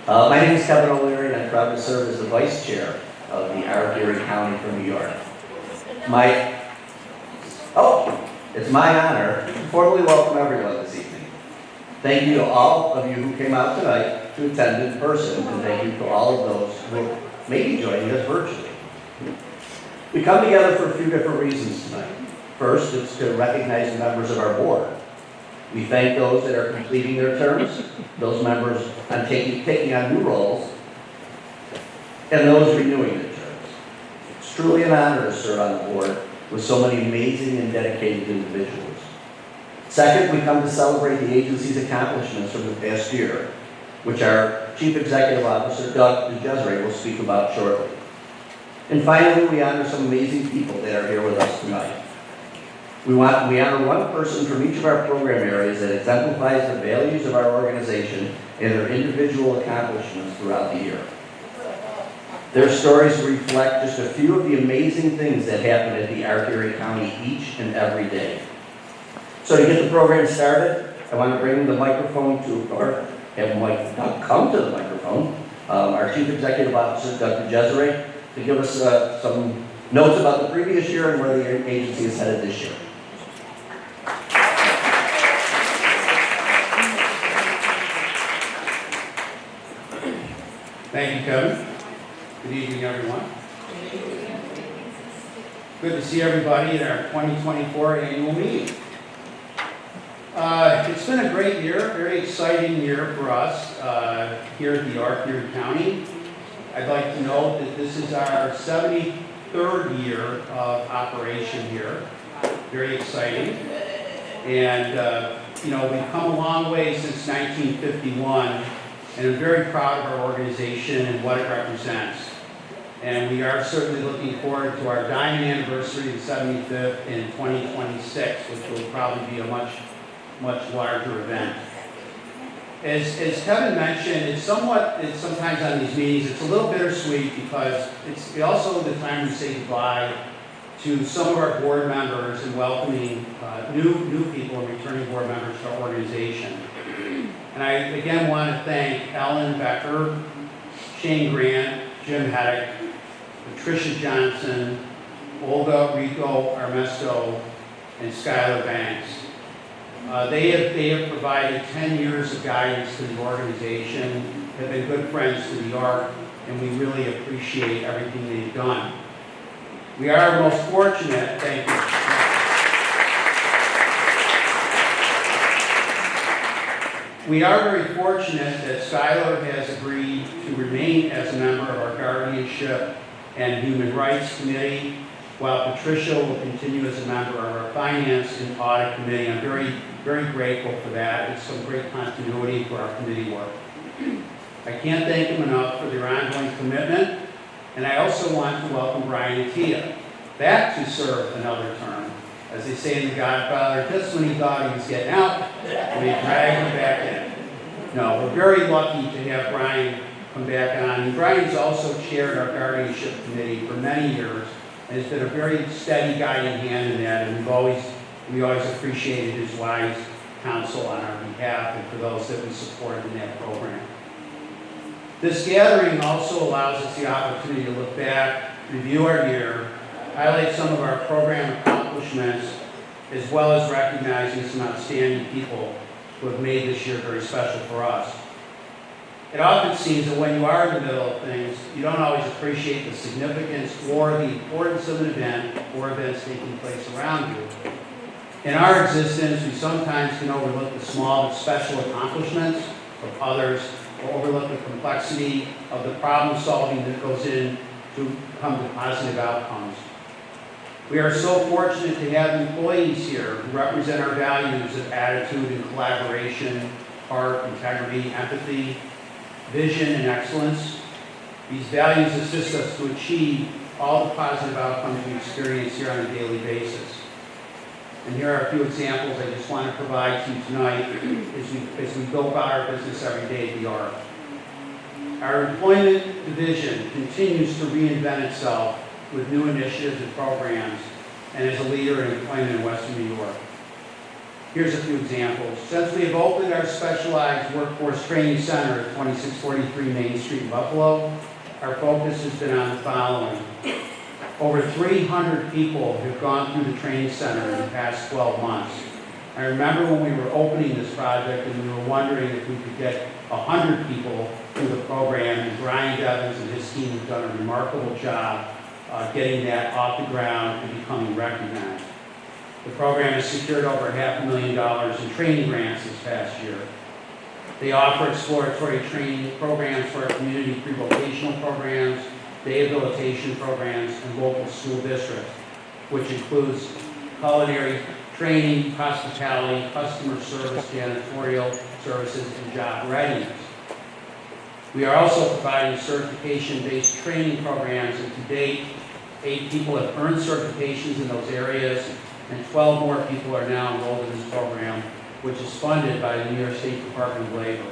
My name is Kevin O'Leary, and I'm proud to serve as the Vice Chair of the Erie County for New York. It's my honor to formally welcome everyone this evening. Thank you to all of you who came out tonight to attend in person, and thank you to all of those who may be joining us virtually. We come together for a few different reasons tonight. First, it's to recognize the members of our board. We thank those that are completing their terms, those members on taking on new roles, and those renewing their terms. It's truly an honor to serve on the board with so many amazing and dedicated individuals. Second, we come to celebrate the agency's accomplishments from the past year, which our Chief Executive Officer, Doug DeJezre, will speak about shortly. And finally, we honor some amazing people that are here with us tonight. We honor one person from each of our program areas that exemplifies the values of our organization and their individual accomplishments throughout the year. Their stories reflect just a few of the amazing things that happen at the Erie County each and every day. So to get the program started, I want to bring the microphone or have Mike come to the microphone, our Chief Executive Officer, Dr. DeJezre, to give us some notes about the previous year and where the agency is headed this year. Thank you, Kevin. Good evening, everyone. Good to see everybody at our 2024 annual meeting. It's been a great year, very exciting year for us here at the Erie County. I'd like to note that this is our 73rd year of operation here. Very exciting. And, we've come a long way since 1951. And I'm very proud of our organization and what it represents. And we are certainly looking forward to our diamond anniversary, the 75th, in 2026, which will probably be a much larger event. As Kevin mentioned, it's sometimes on these meetings, it's a little bittersweet because it's also the time to say goodbye to some of our board members and welcoming new people and returning board members to our organization. And I again want to thank Ellen Becker, Shane Grant, Jim Heddick, Patricia Johnson, Olga Rico Armesto, and Skylar Banks. They have provided 10 years of guidance to the organization, have been good friends to the York, and we really appreciate everything they've done. We are most fortunate, thank you. We are very fortunate that Skylar has agreed to remain as a member of our Guardianship and Human Rights Committee, while Patricia will continue as a member of our Finance and Audit Committee. I'm very, very grateful for that. It's some great continuity for our committee work. I can't thank them enough for their ongoing commitment, and I also want to welcome Brian and Tia back to serve another term. As they say in The Godfather, just when he thought he was getting out, they dragged him back in. No, we're very lucky to have Brian come back on. And Brian's also chaired our Guardianship Committee for many years and has been a very steady guiding hand in that, and we always appreciated his wise counsel on our behalf and for those that we supported in that program. This gathering also allows us the opportunity to look back, review our year, highlight some of our program accomplishments, as well as recognizing some outstanding people who have made this year very special for us. It often seems that when you are in the middle of things, you don't always appreciate the significance or the importance of an event or events taking place around you. In our existence, we sometimes can overlook the small but special accomplishments of others, or overlook the complexity of the problem solving that goes in to come to positive outcomes. We are so fortunate to have employees here who represent our values of attitude and collaboration, heart, integrity, empathy, vision, and excellence. These values assist us to achieve all the positive outcomes we experience here on a daily basis. And here are a few examples I just want to provide to you tonight as we go about our business every day at the York. Our employment division continues to reinvent itself with new initiatives and programs, and as a leader in employment in Western New York. Here's a few examples. Since we have opened our specialized workforce training center at 2643 Main Street in Buffalo, our focus has been on the following. Over 300 people have gone through the training center in the past 12 months. I remember when we were opening this project and we were wondering if we could get 100 people through the program, and Brian Evans and his team have done a remarkable job getting that off the ground and becoming recognized. The program has secured over $500,000 in training grants this past year. They offer exploratory training programs for our community pre-vocational programs, day habilitation programs, and local school districts, which includes culinary training, hospitality, customer service, janitorial services, and job readiness. We are also providing certification-based training programs, and to date, 8 people have earned certifications in those areas, and 12 more people are now enrolled in this program, which is funded by the New York State Department of Labor.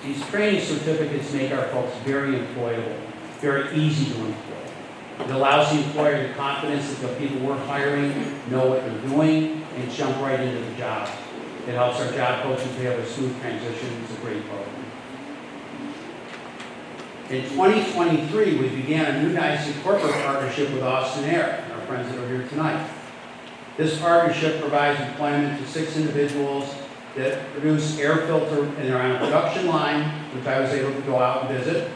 These training certificates make our folks very employable, very easy to employ. It allows the employer the confidence that the people we're hiring know what they're doing and jump right into the job. It helps our job coaches to have a smooth transition. It's a great program. In 2023, we began a new nice corporate partnership with Austin Air, our friends that are here tonight. This partnership provides employment to 6 individuals that produce air filter, and they're on a production line, which I was able to go out and visit.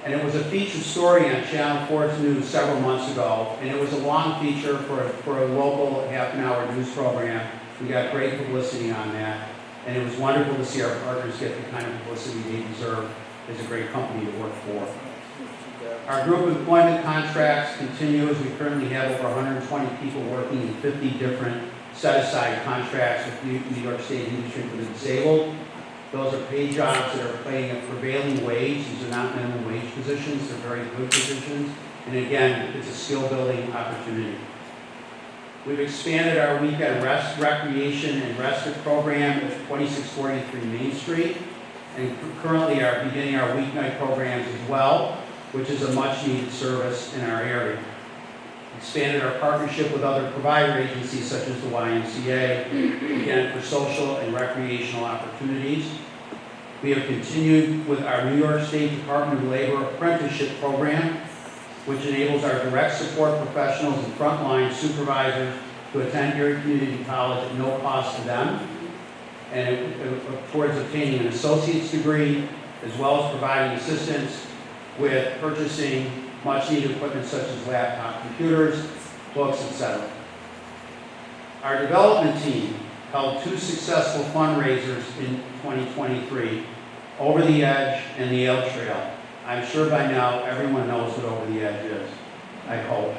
And it was a featured story on Channel 4's news several months ago, and it was a long feature for a local half-an-hour news program. We got great publicity on that, and it was wonderful to see our partners get the kind of publicity they deserve as a great company to work for. Our group employment contracts continue as we currently have over 120 people working in 50 different set-aside contracts with New York State Industry for the Disabled. Those are paid jobs that are paying a prevailing wage. These are not minimum wage positions. They're very good positions. And again, it's a skill-building opportunity. We've expanded our weekend recreation and respite program at 2643 Main Street, and currently are beginning our weeknight programs as well, which is a much-needed service in our area. Expanded our partnership with other provider agencies such as the YMCA, again, for social and recreational opportunities. We have continued with our New York State Department of Labor apprenticeship program, which enables our direct support professionals and frontline supervisors to attend Erie Community College at no cost to them, and towards obtaining an associate's degree, as well as providing assistance with purchasing much-needed equipment such as laptop computers, books, etc. Our development team held 2 successful fundraisers in 2023, Over the Edge and the Ale Trail. I'm sure by now everyone knows what Over the Edge is, I hope.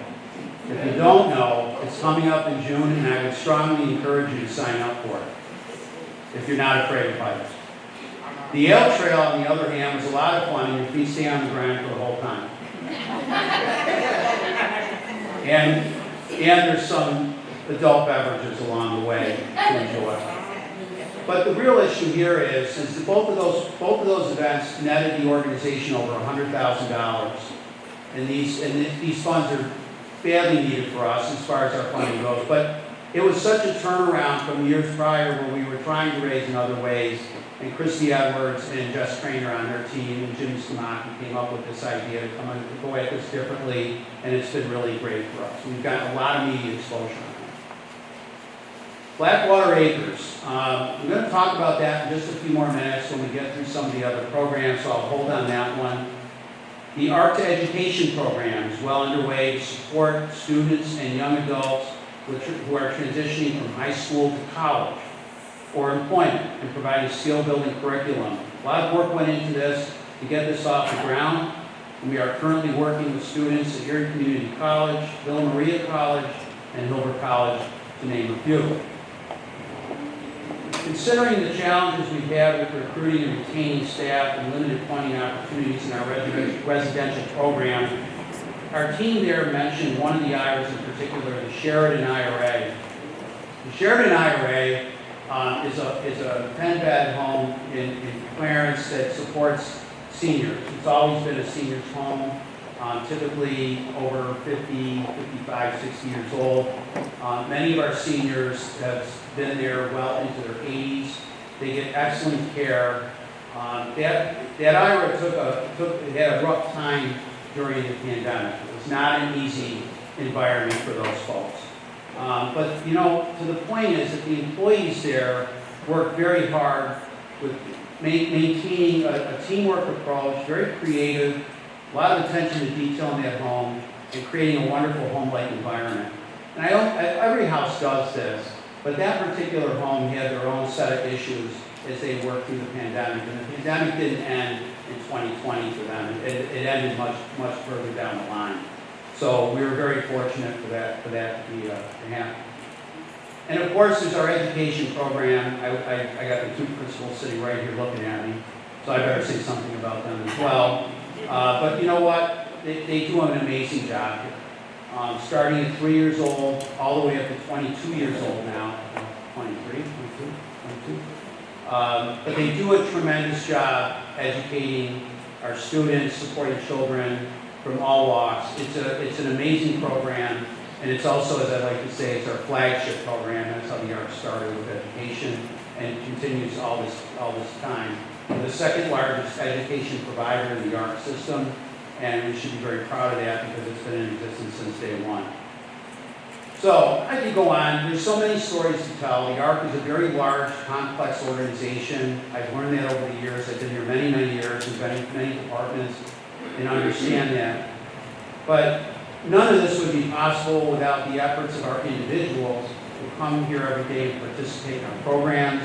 If you don't know, it's coming up in June, and I would strongly encourage you to sign up for it, if you're not afraid of heights. The Ale Trail, on the other hand, was a lot of fun, and your feet stay on the ground for the whole time. And there's some adult beverages along the way to enjoy. But the real issue here is that both of those events netted the organization over $100,000, and these funds are badly needed for us as far as our funding goes. But it was such a turnaround from years prior where we were trying to raise in other ways, and Christy Edwards and Jess Trainer on their team and Jim Skamaki came up with this idea to come and go at this differently, and it's been really great for us. We've gotten a lot of media exposure on it. Blackwater Acres. I'm going to talk about that in just a few more minutes when we get through some of the other programs, so I'll hold on that one. The Art to Education program is well underway to support students and young adults who are transitioning from high school to college or employment, and providing skill-building curriculum. A lot of work went into this to get this off the ground, and we are currently working with students at Erie Community College, Villa Maria College, and Hilbert College, to name a few. Considering the challenges we've had with recruiting and retaining staff and limited funding opportunities in our residential program, our team there mentioned one of the IRAs in particular, the Sheridan IRA. The Sheridan IRA is a 10-bed home in Clarence that supports seniors. It's always been a senior's home, typically over 50, 55, 60 years old. Many of our seniors have been there well into their 80s. They get excellent care. That IRA had a rough time during the pandemic. It was not an easy environment for those folks. But you know, to the point is that the employees there work very hard with maintaining a teamwork approach, very creative, a lot of attention to detail in that home, and creating a wonderful home-like environment. And every house does this, but that particular home had their own set of issues as they worked through the pandemic. And the pandemic didn't end in 2020 for them. It ended much further down the line. So we were very fortunate for that to happen. And of course, there's our education program. I got the two principals sitting right here looking at me, so I better say something about them as well. But you know what? They do an amazing job here. Starting at 3 years old, all the way up to 22 years old now. 23, 22. But they do a tremendous job educating our students, supporting children from all walks. It's an amazing program, and it's also, as I like to say, it's our flagship program. That's how the Arc started with education and continues all this time. We're the second largest education provider in the Arc system, and we should be very proud of that because it's been in existence since day one. So I could go on. There's so many stories to tell. The Arc is a very large, complex organization. I've learned that over the years. I've been here many, many years in many departments and understand that. But none of this would be possible without the efforts of our individuals who come here every day and participate in our programs,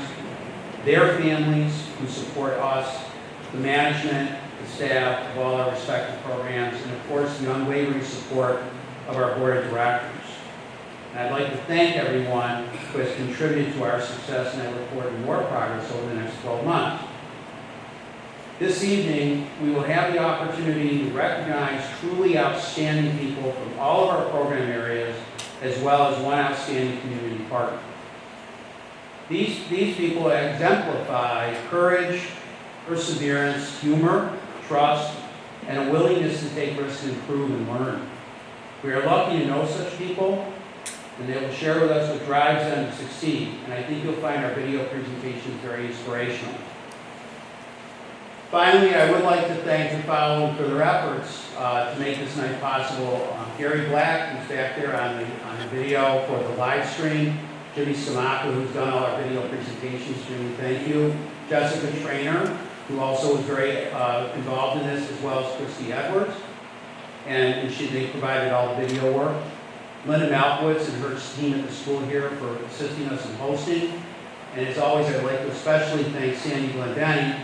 their families who support us, the management, the staff of all our respective programs, and of course the unwavering support of our board of directors. And I'd like to thank everyone who has contributed to our success, and I look forward to more progress over the next 12 months. This evening, we will have the opportunity to recognize truly outstanding people from all of our program areas, as well as one outstanding community partner. These people exemplify courage, perseverance, humor, trust, and a willingness to take risks and improve and learn. We are lucky to know such people, and they will share with us what drives them to succeed. And I think you'll find our video presentations very inspirational. Finally, I would like to thank the following for their efforts to make this night possible. Gary Black, who's back there on the video for the live stream. Jimmy Samaka, who's done all our video presentations. Jimmy, thank you. Jessica Trainer, who also was very involved in this, as well as Christy Edwards. And they provided all the video work. Linda Malkowitz and her team at the school here for assisting us in hosting. And as always, I'd like to especially thank Sandy Glendenny,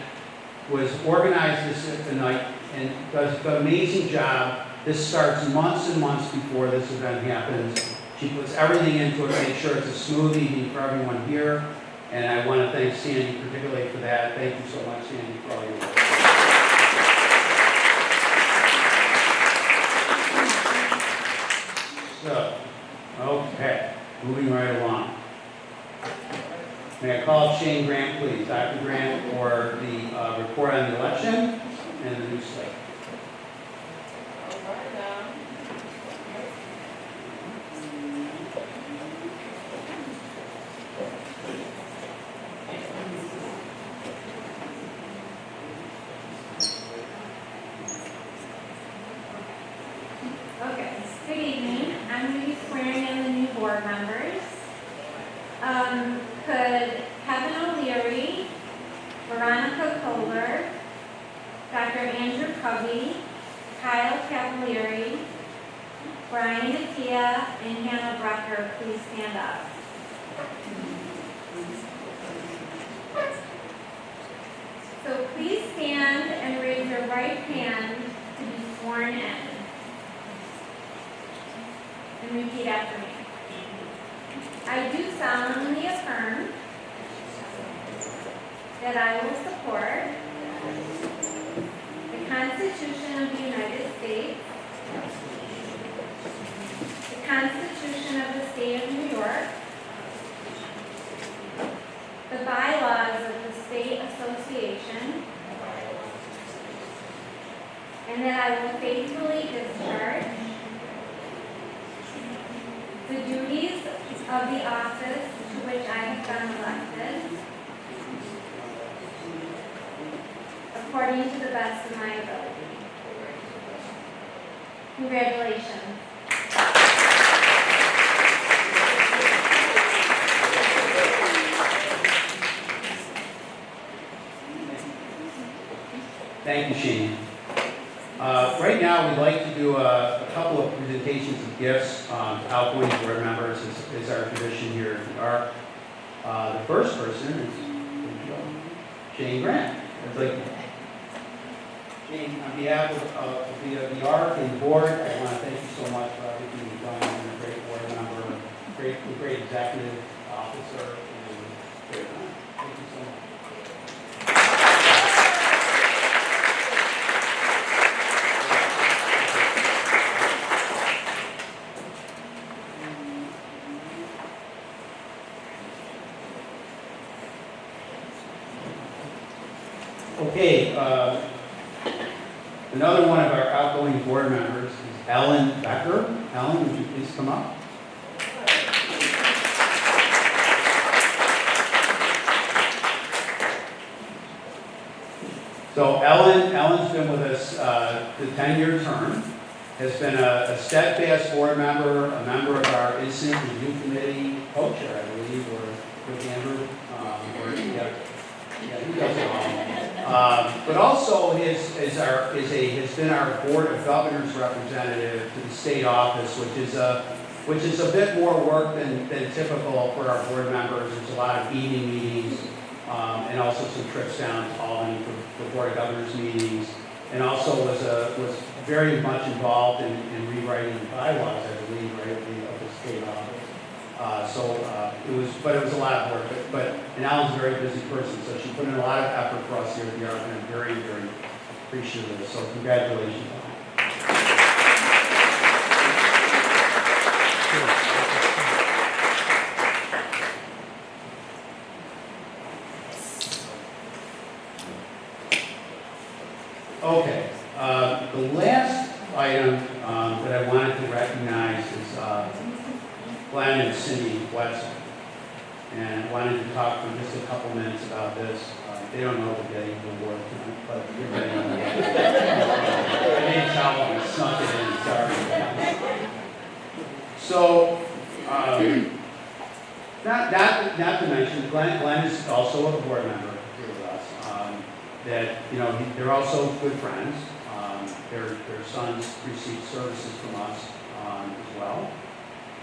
who has organized this tonight and does an amazing job. This starts months and months before this event happens. She puts everything into it to make sure it's a smooth evening for everyone here. And I want to thank Sandy particularly for that. Thank you so much, Sandy, for all your work. So, okay, moving right along. May I call up Shane Grant, please? Dr. Grant, for the report on the election and the new slate. Okay, good evening. I'm going to be swearing in the new board members. Could Kevin O'Leary, Veronica Kohler, Dr. Andrew Covey, Kyle Cavalieri, Brian Attia, and Hannah Brucker please stand up? So please stand and raise your right hand to be sworn in. And repeat after me. I do solemnly affirm that I will support the Constitution of the United States, the Constitution of the State of New York, the bylaws of the State Association, and that I will faithfully discharge the duties of the office to which I have been elected, according to the best of my ability. Congratulations. Thank you, Shane. Right now, we'd like to do a couple of presentations of gifts to outgoing board members, is our tradition here at the ARC. The first person is Shane Grant. I'd like Shane, on behalf of the ARC and the board, I want to thank you so much for everything you've done. You're a great board member, great executive officer, and great man. Thank you so much. Okay, another one of our outgoing board members is Ellen Becker. Ellen, would you please come up? So Ellen's been with us the 10-year term, has been a steadfast board member, a member of our incident review committee, co-chair, I believe, or with Andrew, he does it all. But also has been our board of governors representative to the state office, which is a bit more work than typical for our board members. There's a lot of evening meetings, and also some trips down to Albany for board of governors meetings, and also was very much involved in rewriting the bylaws, I believe, right, of the state office. It was a lot of work, and Alan's a very busy person, so she put in a lot of effort for us here at the ARC, and I'm very, very appreciative of it, so congratulations. Okay, the last item that I wanted to recognize is Glenn and Cindy Wetzel. And I wanted to talk for just a couple minutes about this. They don't know they're getting the award tonight, but you're ready. I didn't tell them, I snuck it in, sorry. So, not to mention, Glenn is also a board member here with us. They're also good friends. Their sons received services from us as well,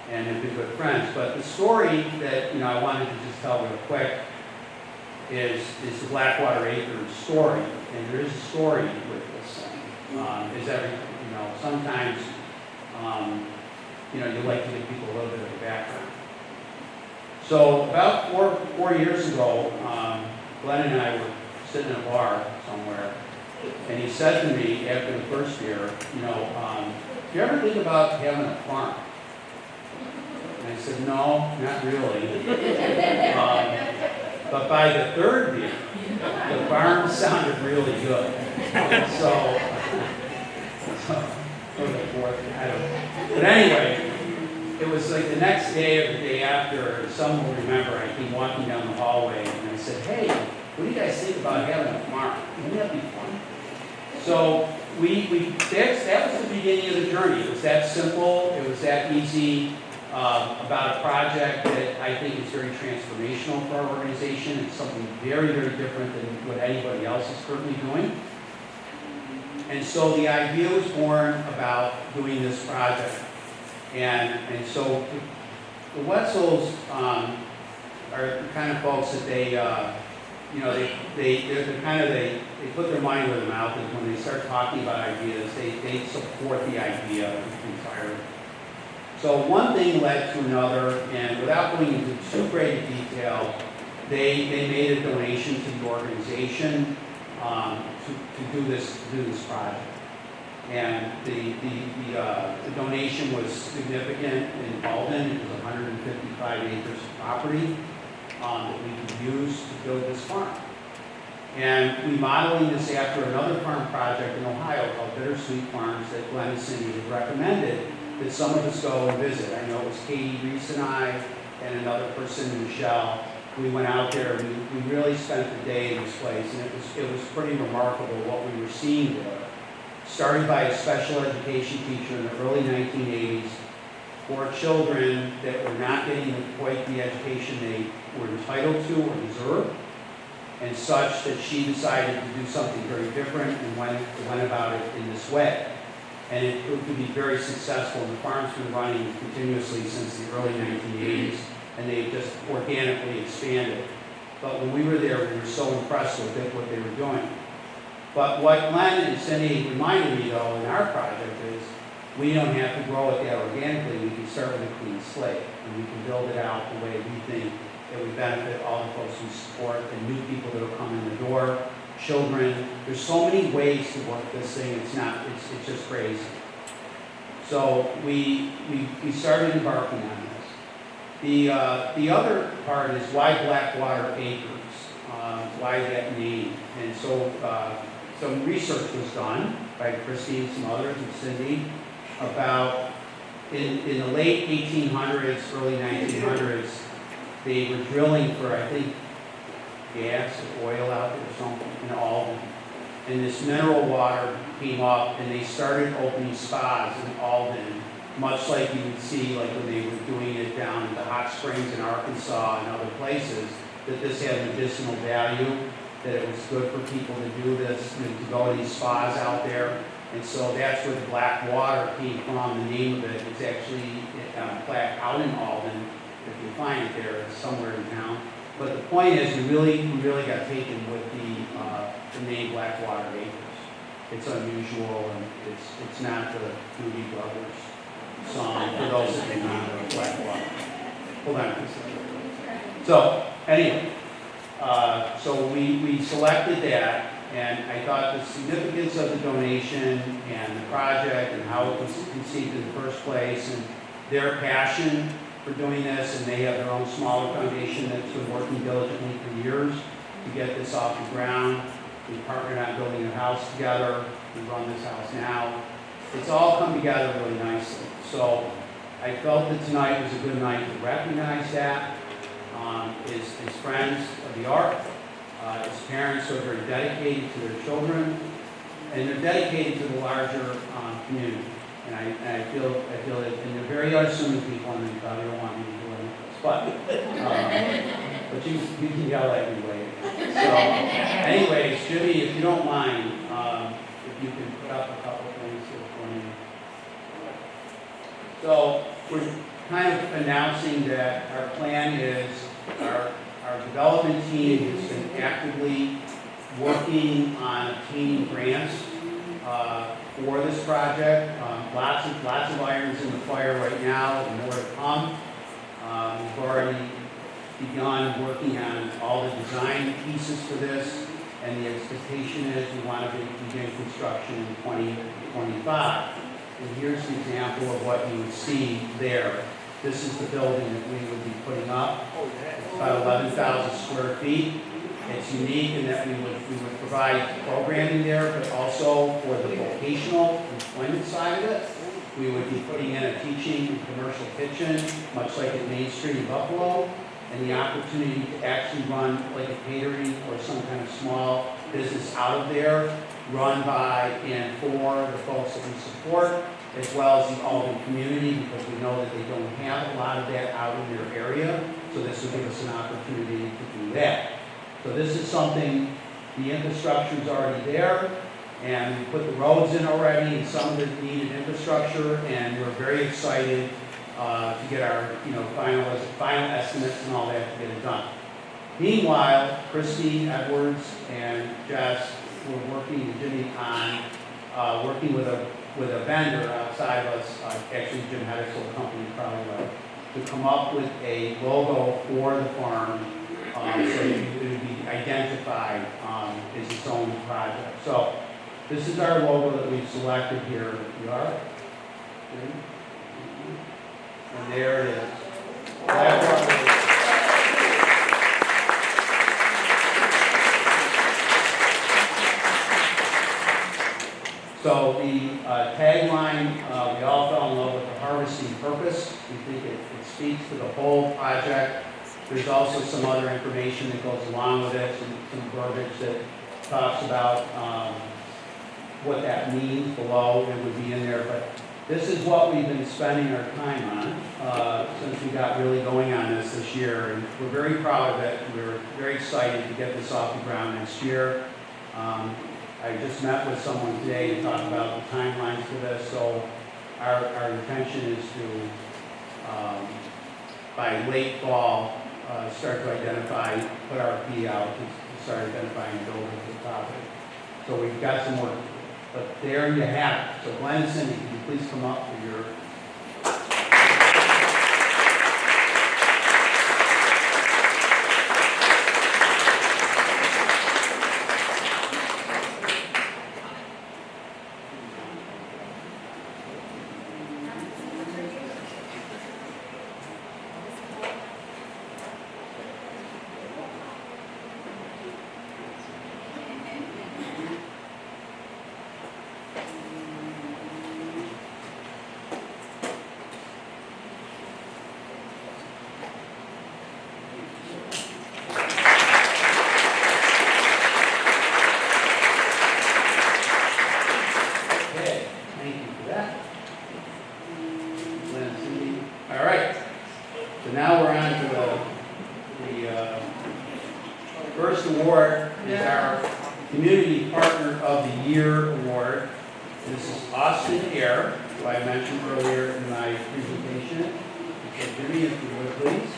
and have been good friends. But the story that I wanted to just tell real quick is the Blackwater Acres story, and there is a story with this thing. Is everything, sometimes you like to give people a little bit of a background. So about four years ago, Glenn and I were sitting in a bar somewhere, and he said to me after the first year, do you ever think about having a farm? And I said, no, not really. But by the third year, the farm sounded really good. So or the fourth, I don't know. But anyway, it was like the next day or the day after, someone will remember, I came walking down the hallway and I said, hey, what do you guys think about having a farm? Wouldn't that be fun? So that was the beginning of the journey. It was that simple, it was that easy, about a project that I think is very transformational for our organization. It's something very, very different than what anybody else is currently doing. And so the idea was born about doing this project. And so the Wetzels are the kind of folks that they put their money where their mouth is. When they start talking about ideas, they support the idea entirely. So one thing led to another, and without going into too great a detail, they made a donation to the organization to do this project. And the donation was significant in Alden. It was 155 acres of property that we could use to build this farm. And we modeling this after another farm project in Ohio called Bittersweet Farms that Glenn and Cindy had recommended that some of us go and visit. I know it was Katie Reese and I, and another person, Michelle. We went out there, we really spent the day in this place, and it was pretty remarkable what we were seeing there. Started by a special education teacher in the early 1980s for children that were not getting quite the education they were entitled to or deserved, and such that she decided to do something very different and went about it in this way. And it proved to be very successful. The farm's been running continuously since the early 1980s, and they've just organically expanded. But when we were there, we were so impressed with what they were doing. But what Len and Cindy reminded me, though, in our project is we don't have to grow it that organically. We can start with a clean slate, and we can build it out the way we think it would benefit all the folks we support, the new people that will come in the door, children. There's so many ways to work this thing. It's just crazy. So we started embarking on this. The other part is why Blackwater Acres? Why that name? And so some research was done by Christy and some others and Cindy about in the late 1800s, early 1900s, they were drilling for, I think, gas or oil out there or something in Alden. And this mineral water came up and they started opening spas in Alden, much like you would see like when they were doing it down in the hot springs in Arkansas and other places, that this had medicinal value, that it was good for people to do this, to go to these spas out there. And so that's where the black water came from. The name of it is actually on a plaque out in Alden. If you find it there, it's somewhere in town. But the point is, we really got taken with the name Blackwater Acres. It's unusual, and it's not the Doobie Brothers song for those that didn't know Blackwater. Hold on a second. So anyway, so we selected that, and I thought the significance of the donation and the project and how it was conceived in the first place, and their passion for doing this, and they have their own smaller foundation that's been working diligently for years to get this off the ground. We partnered on building a house together. We run this house now. It's all come together really nicely. So I felt that tonight was a good night to recognize that. His friends of the art, his parents who are very dedicated to their children, and they're dedicated to the larger community. And I feel that, and they're very unassuming people, and they probably don't want me to do any of this, but you can yell at me later. So, anyways, Jimmy, if you don't mind, if you can put up a couple things here for me. So we're kind of announcing that our plan is our development team has been actively working on obtaining grants for this project. Lots of irons in the fire right now, and more to come. We've already begun working on all the design pieces for this, and the expectation is we want to begin construction in 2025. And here's an example of what you would see there. This is the building that we would be putting up. It's about 11,000 square feet. It's unique in that we would provide programming there, but also for the vocational employment side of it, we would be putting in a teaching and commercial kitchen, much like at Main Street in Buffalo, and the opportunity to actually run like a catering or some kind of small business out of there, run by and for the folks that we support, as well as the Alden community, because we know that they don't have a lot of that out in their area, so this will give us an opportunity to do that. So this is something, the infrastructure is already there, and we put the roads in already and some of the needed infrastructure, and we're very excited to get our final estimates and all that to get it done. Meanwhile, Christy Edwards and Jess were working with Jimmy on working with a vendor outside of us, actually Jim Hedexel company probably will, to come up with a logo for the farm. So it would be identified as its own project. So this is our logo that we've selected here. You are? And there it is. So the tagline, we all fell in love with the harvesting purpose. We think it speaks to the whole project. There's also some other information that goes along with it, some verbiage that talks about what that means below. It would be in there, but this is what we've been spending our time on since we got really going on this year. And we're very proud of it. We're very excited to get this off the ground next year. I just met with someone today to talk about the timelines for this. So our intention is to, by late fall, start to identify, put our RFP out to start identifying buildings to the topic. So we've got some work. But there you have it. So Glenn and Cindy, can you please come up for your... Okay, thank you for that. Glenn and Cindy. All right. So now we're on to the first award is our Community Partner of the Year Award. This is Austin Air, who I mentioned earlier in my presentation. So Jimmy, if you would please.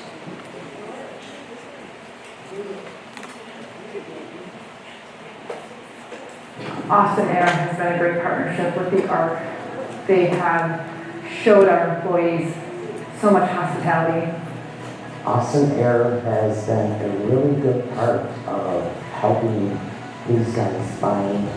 Austin Air has been a great partnership with the ARC. They have showed our employees so much hospitality. Austin Air has been a really good part of helping these guys find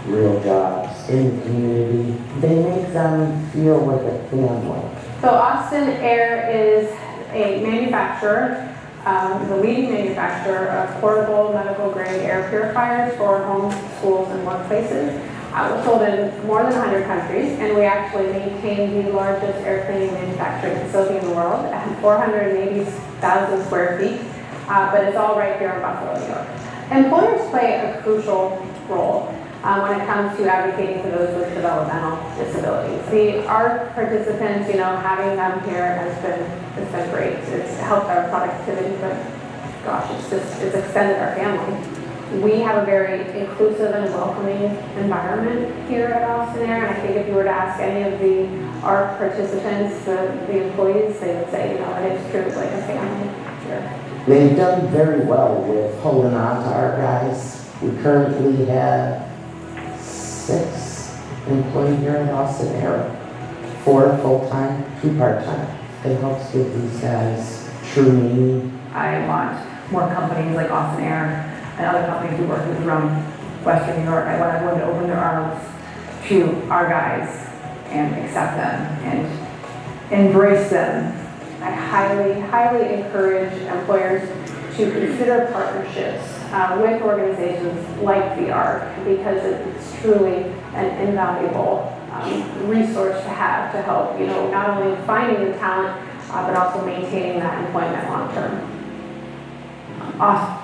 real jobs in the community. They make them feel like a family. So Austin Air is a manufacturer, the leading manufacturer of portable medical grade air purifiers for homes, schools, and workplaces. We're sold in more than 100 countries, and we actually maintain the largest air cleaning manufacturing facility in the world at 480,000 square feet, but it's all right here in Buffalo, New York. Employers play a crucial role when it comes to advocating for those with developmental disabilities. The ARC participants, having them here has been great. It's helped our productivity, but gosh, it's extended our family. We have a very inclusive and welcoming environment here at Austin Air, and I think if you were to ask any of the ARC participants, the employees, they would say, it is true, it's like a family here. They've done very well with holding on to our guys. We currently have 6 employees here at Austin Air, 4 full-time, 2 part-time. It helps give these guys true meaning. I want more companies like Austin Air and other companies we work with around Western New York. I want everyone to open their arms to our guys and accept them and embrace them. I highly, highly encourage employers to consider partnerships with organizations like the ARC because it's truly an invaluable resource to have to help, not only finding the talent, but also maintaining that employment long term. Awesome.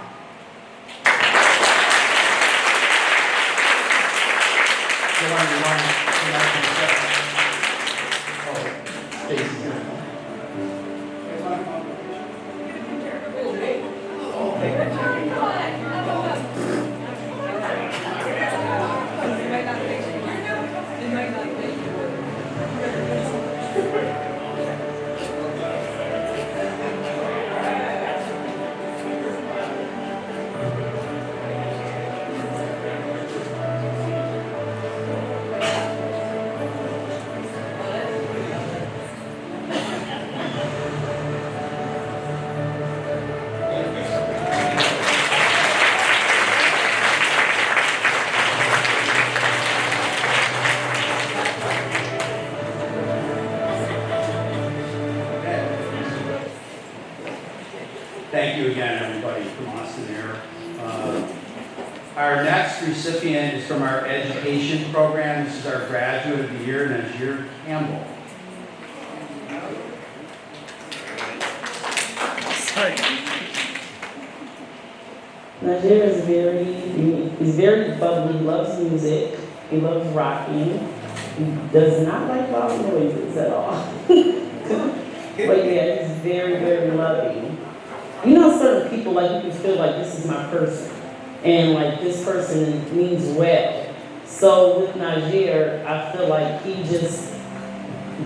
Thank you again, everybody from Austin Air. Our next recipient is from our education program. This is our graduate of the year, Najir Campbell. Najir is very unique. He's very bubbly, loves music, he loves rocking. He does not like loud noises at all. But yeah, he's very, very loving. You know, certain people, like, you can feel like this is my person. And like, this person means well. So with Najir, I feel like he just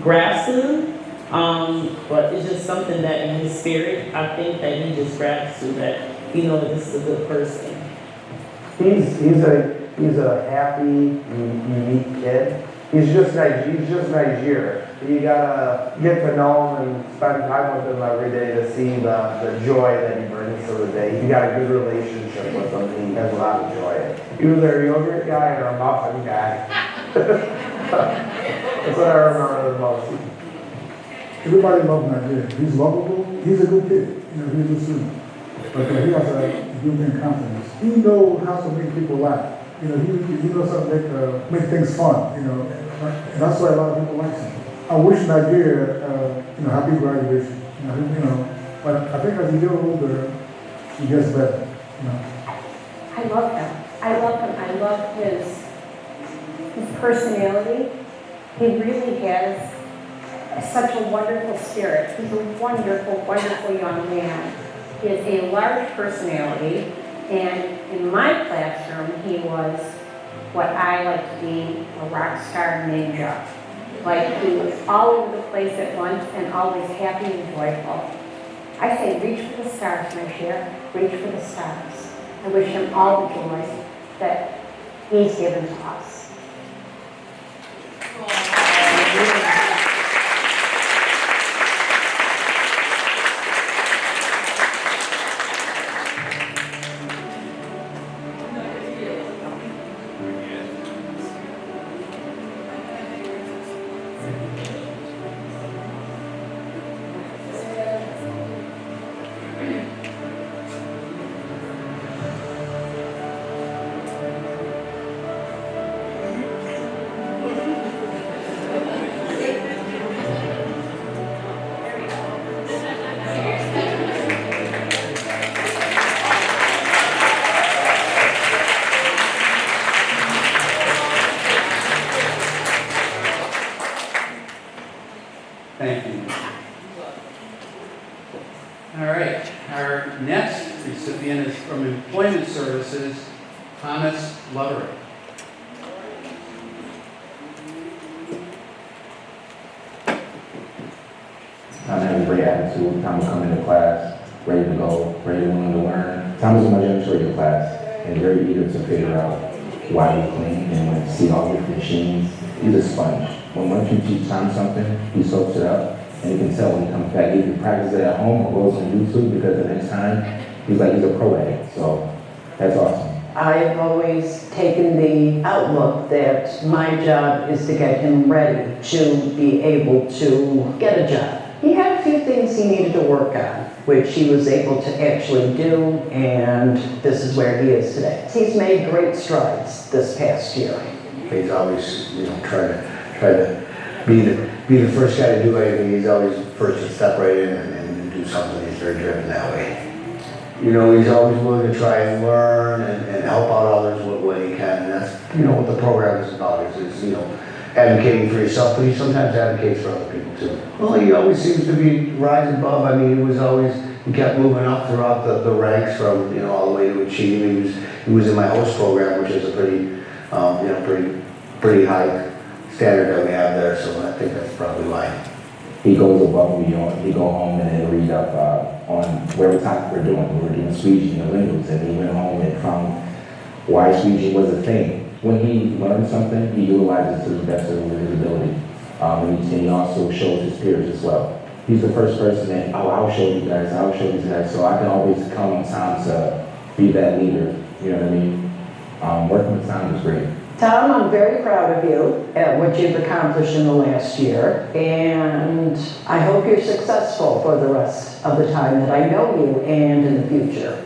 grasps him. But it's just something that in his spirit, I think that he just grasps him, that he knows that this is a good person. He's a happy, unique kid. He's just Niger. You gotta get to know him and spend time with him every day to see the joy that he brings to the day. You got a good relationship with him, and he has a lot of joy. He was our yogurt guy and our muffin guy. That's what I remember the most. Everybody loves Nigeria. He's lovable. He's a good kid. You know, he's a student. But he has a human confidence. He knows how to make people laugh. You know, he knows how to make things fun. You know, and that's why a lot of people like him. I wish Nigeria, happy graduation. But I think as he gets older, he gets better. You know. I love him. I love his personality. He really has such a wonderful spirit. He's a wonderful, wonderful young man. He has a large personality, and in my classroom, he was what I like to be, a rock star ninja. Like, he was all over the place at once and always happy and joyful. I say, reach for the stars, my dear. Reach for the stars. I wish him all the joy that he's given to us. Thank you. All right, our next recipient is from Employment Services, Thomas Lovery. Tom has a great attitude. Tom will come into class, ready to go, ready to willing to learn. Tom is a much younger in class and very eager to figure out why we clean and see all the different machines. He's a sponge. Once you teach Tom something, he soaks it up, and you can tell when he comes back. He can practice it at home or goes on YouTube, because the next time, he's a pro at it. So that's awesome. I've always taken the outlook that my job is to get him ready to be able to get a job. He had a few things he needed to work on, which he was able to actually do, and this is where he is today. He's made great strides this past year. He's always, try to be the first guy to do anything. He's always first to step right in and do something. He's very driven that way. He's always willing to try and learn and help out others when he can. And that's, what the program is about, is advocating for yourself, but he sometimes advocates for other people too. Well, he always seems to be rising above. I mean, he kept moving up throughout the ranks from, all the way to achieve. He was in my host program, which is a pretty high standard that we have there, so I think that's probably why. He goes above and beyond. He go home and then read up on where we're doing squeegee and the windows, and he went home and found why squeegee was a thing. When he learned something, he utilizes it to the best of his ability. And he also shows his peers as well. He's the first person that, I'll show you guys, so I can always count on Tom to be that leader, you know what I mean? Working with Tom is great. Tom, I'm very proud of you at what you've accomplished in the last year, and I hope you're successful for the rest of the time that I know you and in the future.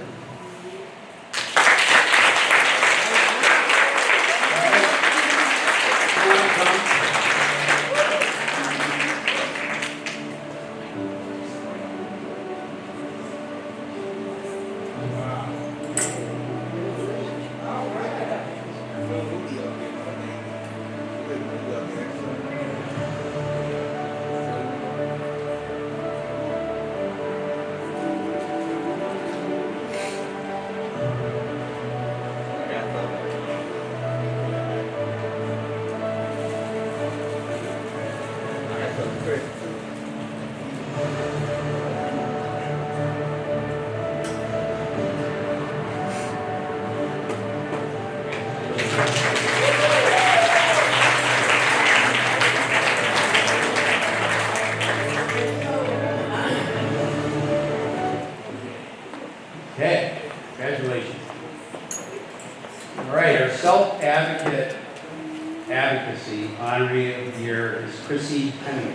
Nancy. Honoree of the year is Chrissy Penny.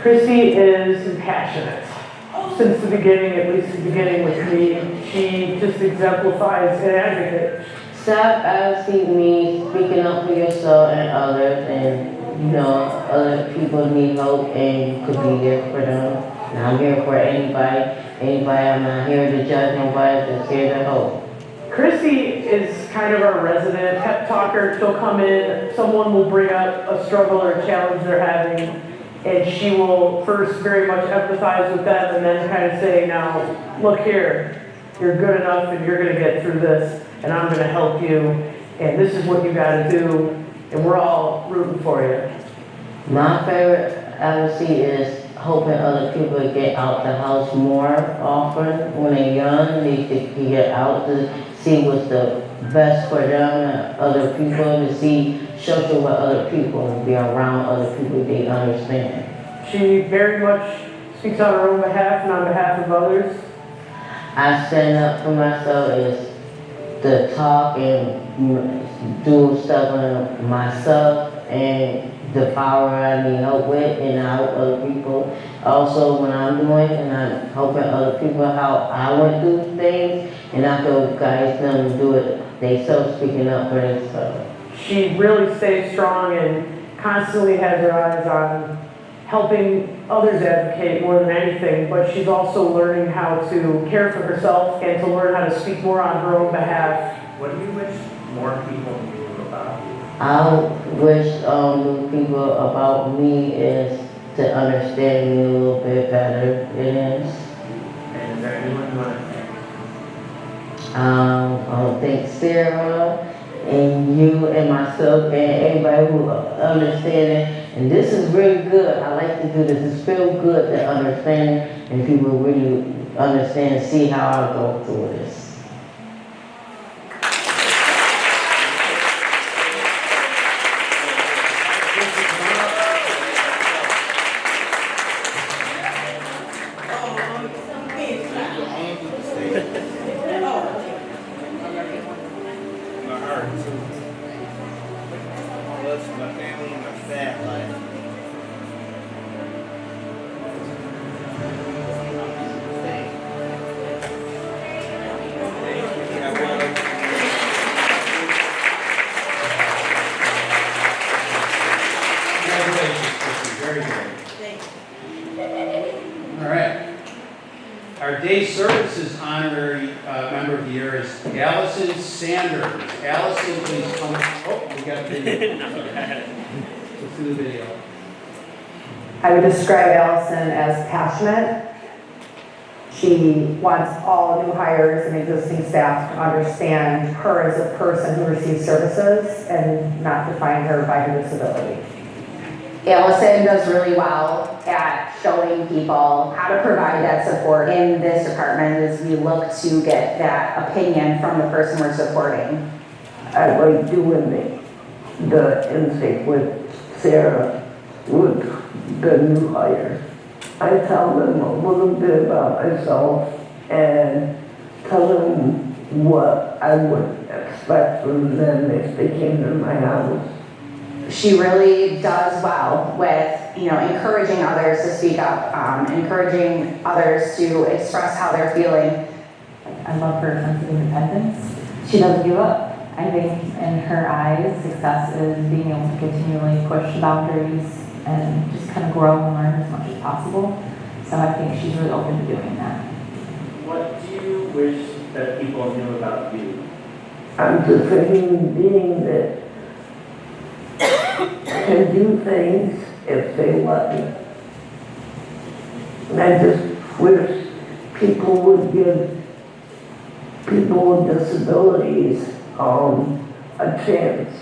Chrissy is passionate. Since the beginning, at least the beginning with me, she just exemplifies an advocate. Stop asking me, speaking up for yourself and others, and other people need help, and you could be there for them. And I'm here for anybody. I'm not here to judge nobody, just here to help. Chrissy is kind of our resident pep talker. She'll come in, someone will bring up a struggle or a challenge they're having, and she will first very much empathize with them and then kind of say, now, look here, you're good enough and you're gonna get through this, and I'm gonna help you, and this is what you gotta do, and we're all rooting for you. My favorite attitude is helping other people to get out the house more often. When they're young, they can get out to see what's the best for them and other people, to see social with other people and be around other people they understand. She very much speaks on her own behalf and on behalf of others. I stand up for myself is to talk and do stuff on myself and the power I need help with, and I help other people. Also, when I'm doing and I'm helping other people how I went through things, and I can guide them to do it themselves, speaking up for themselves. She really stays strong and constantly has her eyes on helping others advocate more than anything, but she's also learning how to care for herself and to learn how to speak more on her own behalf. What do you wish more people knew about you? I wish people about me is to understand me a little bit better. It is. And is there anyone you want to thank? I thank Sarah and you and myself and everybody who understand it. And this is really good. I like to do this. It's feel good to understand it and people really understand and see how I go through this. Our day services honorary member of the year is Allison Sanders. Allison, please come. Oh, we got video. Let's do the video. I would describe Allison as passionate. She wants all new hires and existing staff to understand her as a person who receives services and not define her by her disability. Allison does really well at showing people how to provide that support in this department as we look to get that opinion from the person we're supporting. I like doing the intake with Sarah, with the new hires. I tell them a little bit about myself and tell them what I would expect from them if they came to my house. She really does well with, encouraging others to speak up, encouraging others to express how they're feeling. I love her sense of independence. She doesn't give up. I think in her eyes, success is being able to continually push boundaries and just kind of grow and learn as much as possible. So I think she's really open to doing that. What do you wish that people knew about you? I'm just a human being that can do things if they let me. And I just wish people would give people with disabilities a chance.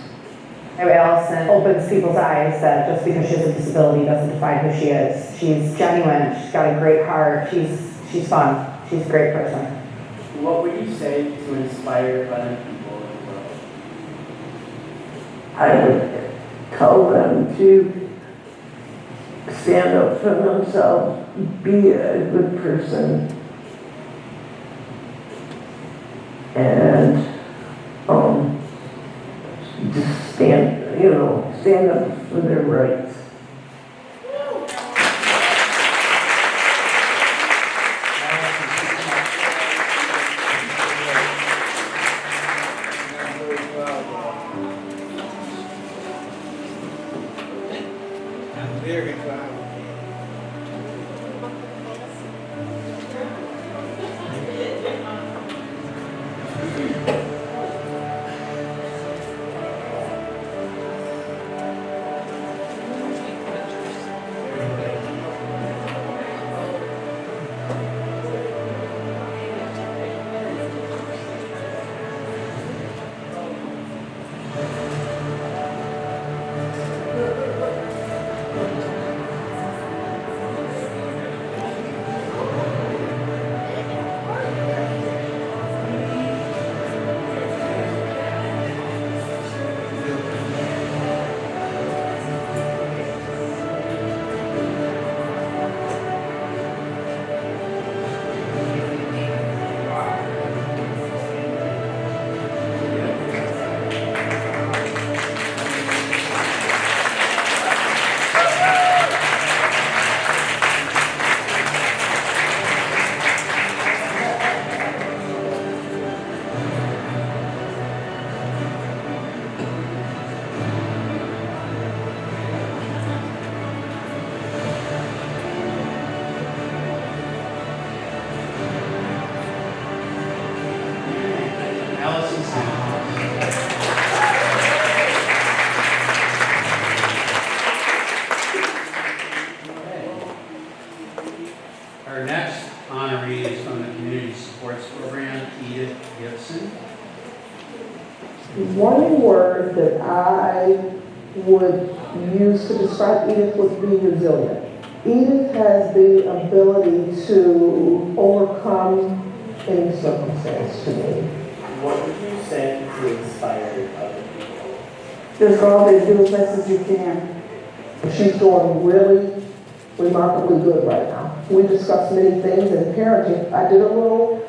Allison opens people's eyes that just because she has a disability doesn't define who she is. She's genuine, she's got a great heart, she's fun, she's a great person. What would you say to inspire other people in the world? I would tell them to stand up for themselves, be a good person, and just stand up for their rights. Very proud. Allison Santos. Our next honoree is from the Community Supports Program, Edith Gibson. One word that I would use to describe Edith would be resilient. Edith has the ability to overcome any circumstance to me. What would you say to inspire other people? Just go out there and do as best as you can. She's doing really remarkably good right now. We discussed many things in parenting. I did a little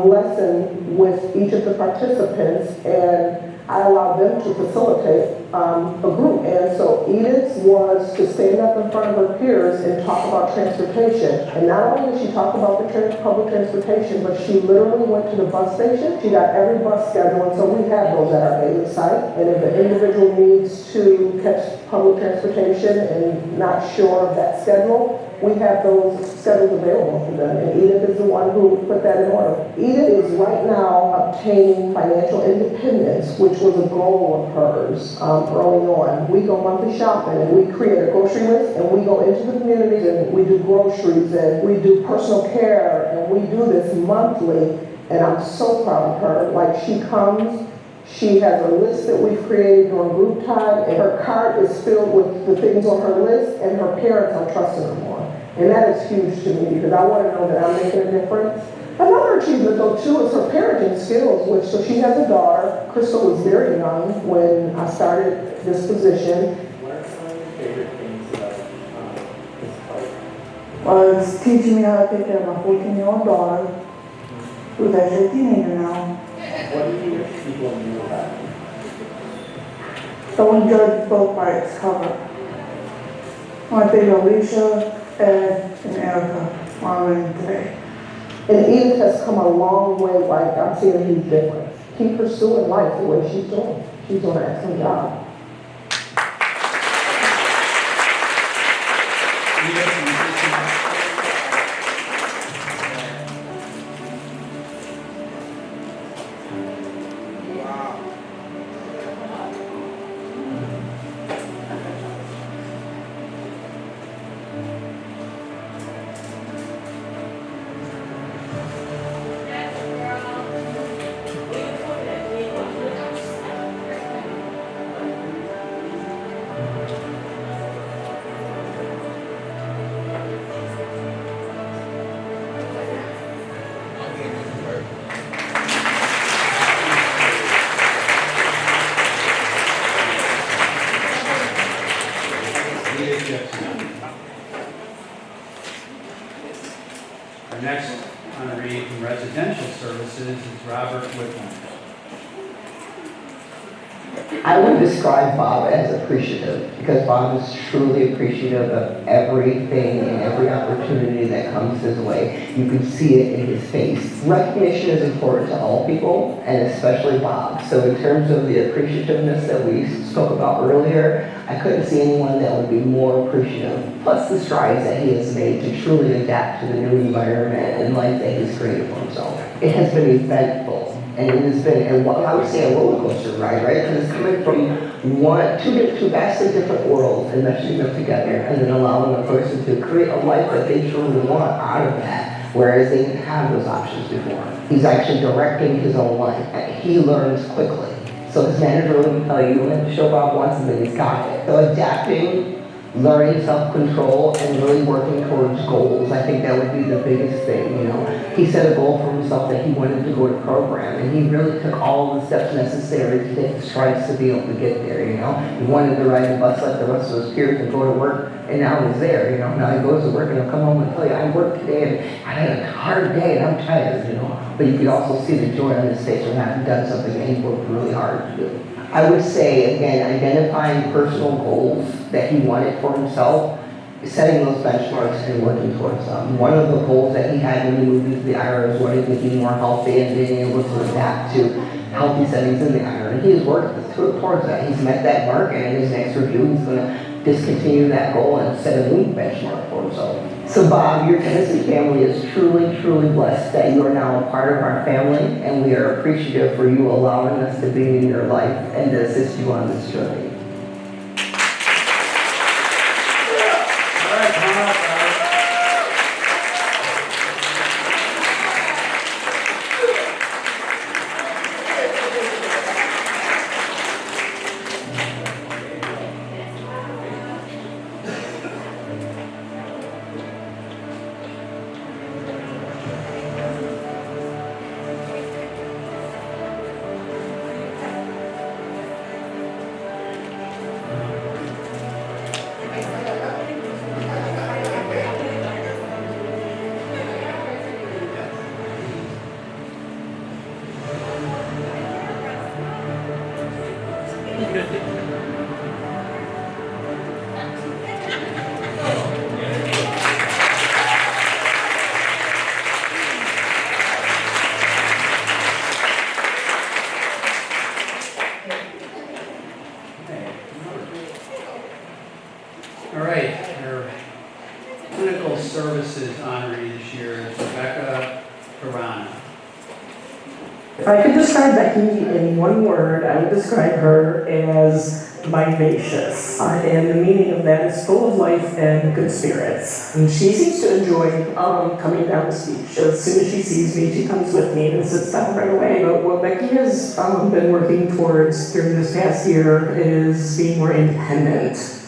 lesson with each of the participants, and I allowed them to facilitate a group. And so Edith's was to stand up in front of her peers and talk about transportation. And not only did she talk about the public transportation, but she literally went to the bus station. She got every bus schedule, and so we have those at our daily site. And if an individual needs to catch public transportation and not sure of that schedule, we have those schedules available for them. And Edith is the one who put that in order. Edith is right now obtaining financial independence, which was a goal of hers early on. We go monthly shopping and we create a grocery list, and we go into the communities and we do groceries and we do personal care, and we do this monthly. And I'm so proud of her. Like, she comes, she has a list that we've created during group time, and her cart is filled with the things on her list, and her parents are trusting her more. And that is huge to me, because I want to know that I'm making a difference. Another achievement, though, too, is her parenting skills, so she has a daughter. Crystal was very young when I started this position. What are some of your favorite things about this program? Well, it's teaching me how to take care of my 14-year-old daughter, who's actually a teenager now. What do you wish people knew about you? Don't judge both by its cover. I want to thank Alicia, Ed, and Erica for honoring today. And Edith has come a long way. Like, I'm seeing a huge difference. Keep pursuing life the way she's doing. She's doing an excellent job. Our next honoree from Residential Services is Robert Whitman. I would describe Bob as appreciative, because Bob is truly appreciative of everything and every opportunity that comes his way. You can see it in his face. Recognition is important to all people, and especially Bob. So in terms of the appreciativeness that we spoke about earlier, I couldn't see anyone that would be more appreciative. Plus the strides that he has made to truly adapt to the new environment and life that he's created for himself. It has been eventful. And it has been, and what I would say, a roller coaster ride, right? Because it's coming from two vastly different worlds and meshing them together, and then allowing a person to create a life that they truly want out of that, whereas they didn't have those options before. He's actually directing his own life, and he learns quickly. So his manager will tell you, when the show Bob wants, and then he's got it. So adapting, learning self-control, and really working towards goals. I think that would be the biggest thing, you know. He set a goal for himself that he wanted to go to program, and he really took all the steps necessary to take the strides to be able to get there, you know. He wanted to ride the bus like the rest of his peers and go to work, and now he's there, you know. Now he goes to work and he'll come home and tell you, I worked today and I had a hard day and I'm tired, you know. But you could also see the joy on his face when having done something that he worked really hard to do. I would say, again, identifying personal goals that he wanted for himself, setting those benchmarks and working towards them. One of the goals that he had when he moved into the IR was wanting to be more healthy and being able to adapt to healthy settings in the IR. And he has worked towards that. He's met that mark, and in his next review, he's going to discontinue that goal and set a new benchmark for himself. So Bob, your Tennessee family is truly, truly blessed that you are now a part of our family, and we are appreciative for you allowing us to be in your life and to assist you on this journey. All right, come on up, guys. All right, our clinical services honoree this year is Rebecca Carana. If I could describe Becky in one word, I would describe her as vivacious. And the meaning of that is full of life and good spirits. And she seems to enjoy coming down to speech. As soon as she sees me, she comes with me and sits down right away. But what Becky has been working towards during this past year is being more independent.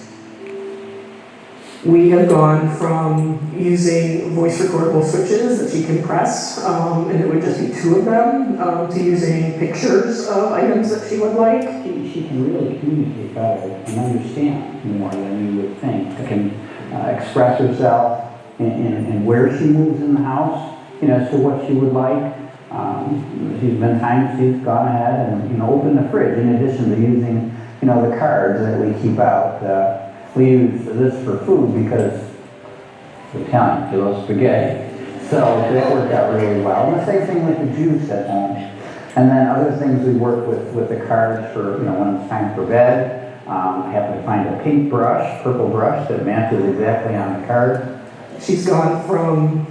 We have gone from using voice recordable switches that she can press, and it would just be 2 of them, to using pictures of items that she would like. She can really communicate better and understand more than you would think. She can express herself in where she moves in the house, you know, as to what she would like. She's been times she's gone ahead and, you know, opened the fridge in addition to using, you know, the cards that we keep out. We use this for food because it's Italian, she loves spaghetti. So that worked out really well. And the same thing with the juice at home. And then other things we work with the cards for, you know, when it's time for bed. I happen to find a pink brush, purple brush that matches exactly on the card. She's gone from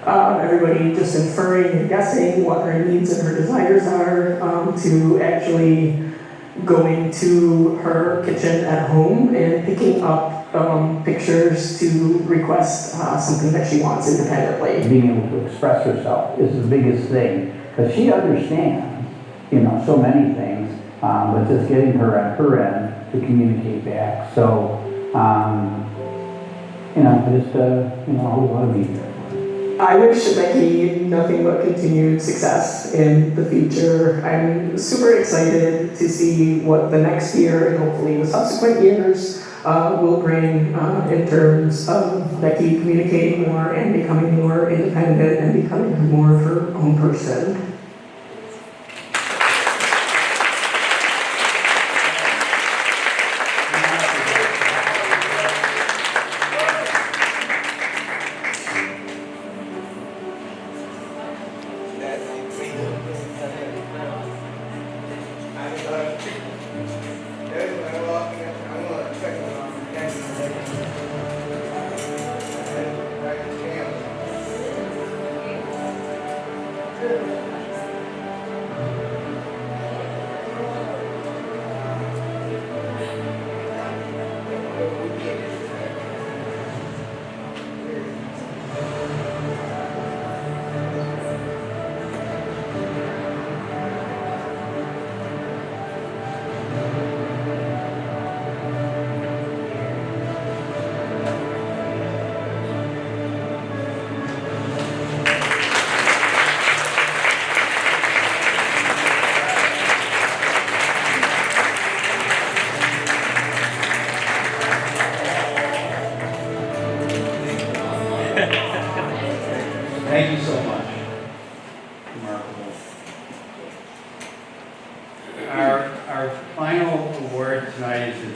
everybody just inferring and guessing what her needs and her desires are, to actually going to her kitchen at home and picking up pictures to request something that she wants independently. Being able to express herself is the biggest thing, because she understands, you know, so many things, but just getting her on her end to communicate back. So, you know, just, you know, I always want to be there. I wish Becky nothing but continued success in the future. I'm super excited to see what the next year and hopefully the subsequent years will bring in terms of Becky communicating more and becoming more independent and becoming more of her own person.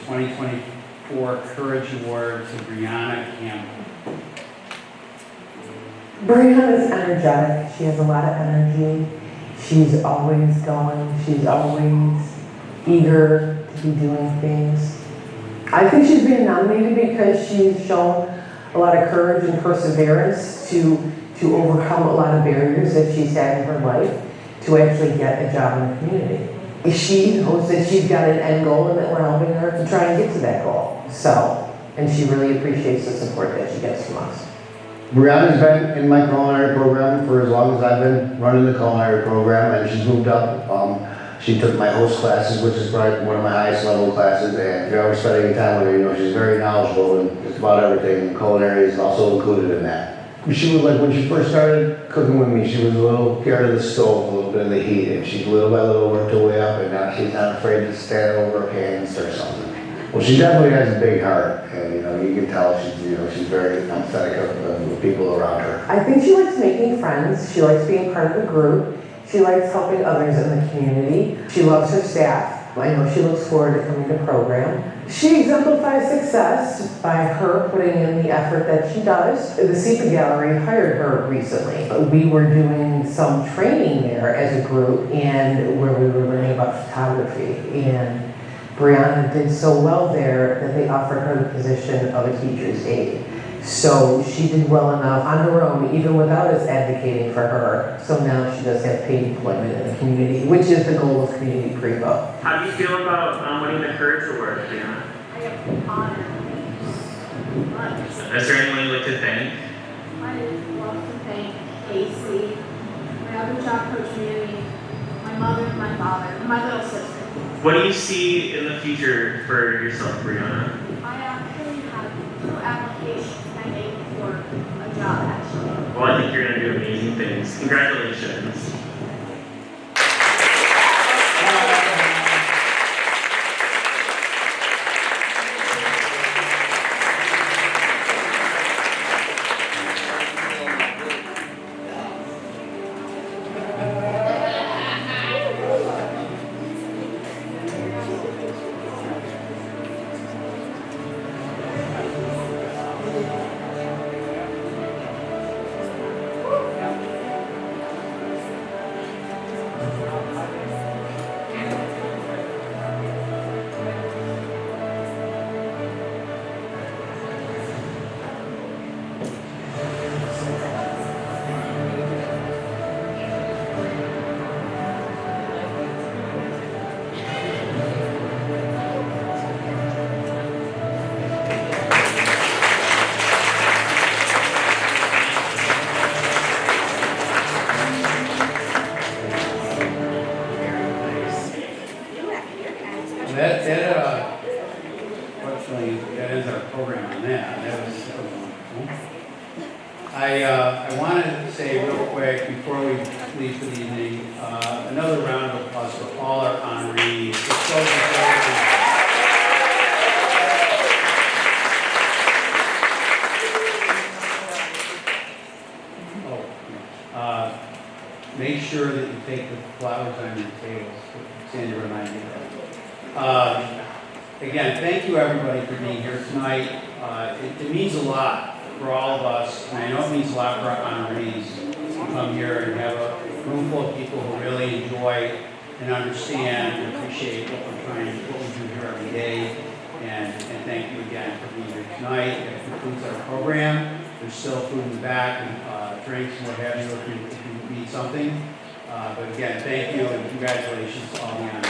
2024 Courage Award to Brianna Campbell. Brianna is energetic. She has a lot of energy. She's always going. She's always eager to be doing things. I think she's being nominated because she's shown a lot of courage and perseverance to overcome a lot of barriers that she's had in her life to actually get a job in the community. She knows that she's got an end goal and that we're helping her to try and get to that goal. So, and she really appreciates the support that she gets from us. Brianna's been in my culinary program for as long as I've been running the culinary program, and she's moved up. She took my host classes, which is probably one of my highest level classes, and if you ever spend any time with her, you know she's very knowledgeable in just about everything, and culinary is also included in that. She was like, when she first started cooking with me, she was a little scared of the stove, a little bit of the heat, and she little by little worked her way up, and now she's not afraid to stand over a pan and stir something. Well, she definitely has a big heart, and you can tell she's very empathetic of the people around her. I think she likes making friends. She likes being part of the group. She likes helping others in the community. She loves her staff. I know she looks forward to coming to program. She exemplifies success by her putting in the effort that she does. The SEPA Gallery hired her recently. We were doing some training there as a group and where we were learning about photography. And Brianna did so well there that they offered her the position of a teacher's aide. So she did well enough on her own, even without us advocating for her. So now she does have paid employment in the community, which is the goal of Community Prevo. How do you feel about winning the Courage Award, Brianna? I am honored. Is there anyone you'd like to thank? I would love to thank Casey, my other job coach Mary, my mother, my father, and my little sister. What do you see in the future for yourself, Brianna? I actually have 2 applications pending for a job actually. Well, I think you're going to do amazing things. Congratulations. Fortunately, that ends our program on that. That was wonderful. I wanted to say real quick before we leave for the evening, another round of applause for all our honorees. It's so deserving. Make sure that you take the flowers on your tables. Sandy reminded me of that. Again, thank you everybody for being here tonight. It means a lot for all of us, and I know it means a lot for our honorees to come here and have a room full of people who really enjoy and understand and appreciate what we do here every day. And thank you again for being here tonight. That concludes our program. There's still food in the back and drinks and what have you if you need something. But again, thank you and congratulations to all the honorees.